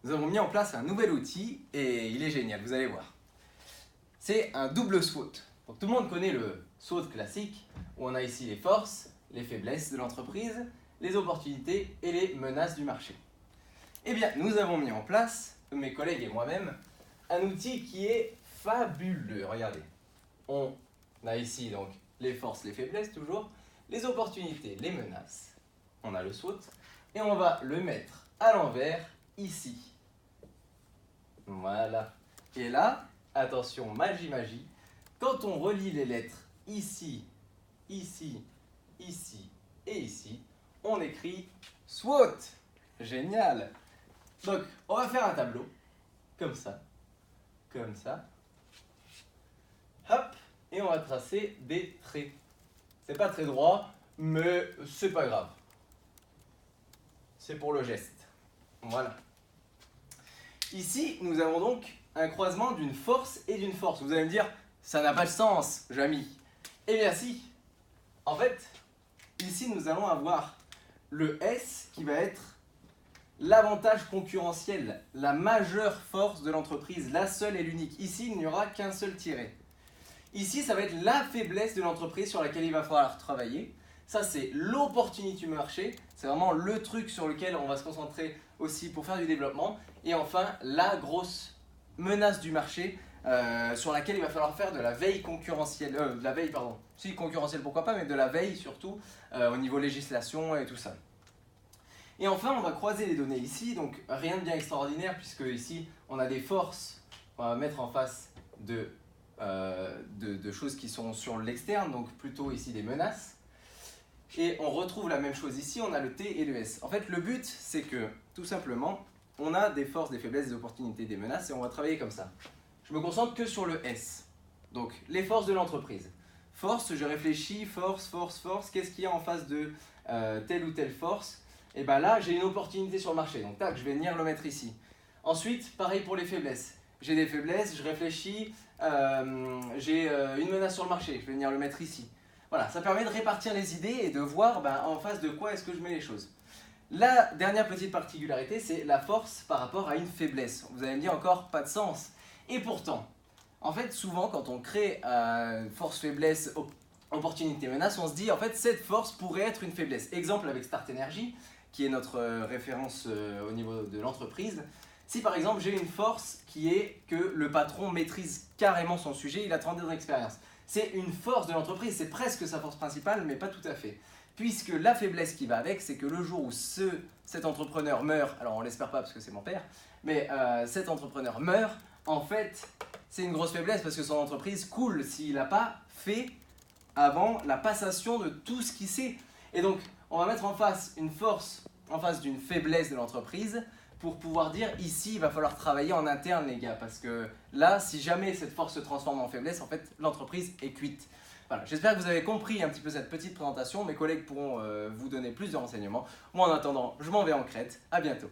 nous avons mis en place un nouvel outil et il est génial, vous allez voir. C'est un double SWOT. Donc, tout le monde connaît le SWOT classique où on a ici les forces, les faiblesses de l'entreprise, les opportunités et les menaces du marché. Eh bien, nous avons mis en place, mes collègues et moi-même, un outil qui est fabuleux. Regardez, on a ici donc les forces, les faiblesses toujours, les opportunités, les menaces. On a le SWOT et on va le mettre à l'envers ici. Voilà. Et là, attention, magie, magie, quand on relie les lettres ici, ici, ici et ici, on écrit SWOT. Génial. Donc, on va faire un tableau, comme ça, hop, et on va tracer des traits. C'est pas très droit, mais c'est pas grave. C'est pour le geste. Voilà. Ici, nous avons donc un croisement d'une force et d'une force. Vous allez me dire, ça n'a pas de sens, Jamy. Eh bien si. En fait, ici, nous allons avoir le S qui va être l'avantage concurrentiel, la majeure force de l'entreprise, la seule et l'unique. Ici, il n'y aura qu'un seul tiret. Ici, ça va être la faiblesse de l'entreprise sur laquelle il va falloir travailler. Ça, c'est l'opportunité du marché. C'est vraiment le truc sur lequel on va se concentrer aussi pour faire du développement. Et enfin, la grosse menace du marché sur laquelle il va falloir faire de la veille concurrentielle. Si, concurrentielle, pourquoi pas, mais de la veille surtout au niveau législation et tout ça. Et enfin, on va croiser les données ici. Donc, rien de bien extraordinaire puisque ici, on a des forces qu'on va mettre en face de choses qui sont sur l'externe, donc plutôt ici des menaces. Et on retrouve la même chose ici, on a le T et le S. En fait, le but, c'est que, tout simplement, on a des forces, des faiblesses, des opportunités, des menaces, et on va travailler comme ça. Je me concentre que sur le S. Donc, les forces de l'entreprise. Force, je réfléchis, force, qu'est-ce qu'il y a en face de telle ou telle force? Et bien là, j'ai une opportunité sur le marché, donc tac, je vais venir le mettre ici. Ensuite, pareil pour les faiblesses. J'ai des faiblesses, je réfléchis, j'ai une menace sur le marché, je vais venir le mettre ici. Voilà, ça permet de répartir les idées et de voir en face de quoi est-ce que je mets les choses. La dernière petite particularité, c'est la force par rapport à une faiblesse. Vous allez me dire encore, pas de sens. Et pourtant, en fait, souvent quand on crée force, faiblesse, opportunité, menace, on se dit en fait cette force pourrait être une faiblesse. Exemple avec Start Energy, qui est notre référence au niveau de l'entreprise. Si par exemple j'ai une force qui est que le patron maîtrise carrément son sujet, il a 30 ans d'expérience. C'est une force de l'entreprise, c'est presque sa force principale, mais pas tout à fait. Puisque la faiblesse qui va avec, c'est que le jour où cet entrepreneur meurt, alors on l'espère pas parce que c'est mon père, mais cet entrepreneur meurt, en fait, c'est une grosse faiblesse parce que son entreprise coule s'il n'a pas fait avant la passation de tout ce qu'il sait. Et donc, on va mettre en face une force, en face d'une faiblesse de l'entreprise, pour pouvoir dire ici il va falloir travailler en interne les gars, parce que là si jamais cette force se transforme en faiblesse, en fait l'entreprise est cuite. Voilà, j'espère que vous avez compris un petit peu cette petite présentation, mes collègues pourront vous donner plus de renseignements. Moi en attendant, je m'en vais en Crète, à bientôt.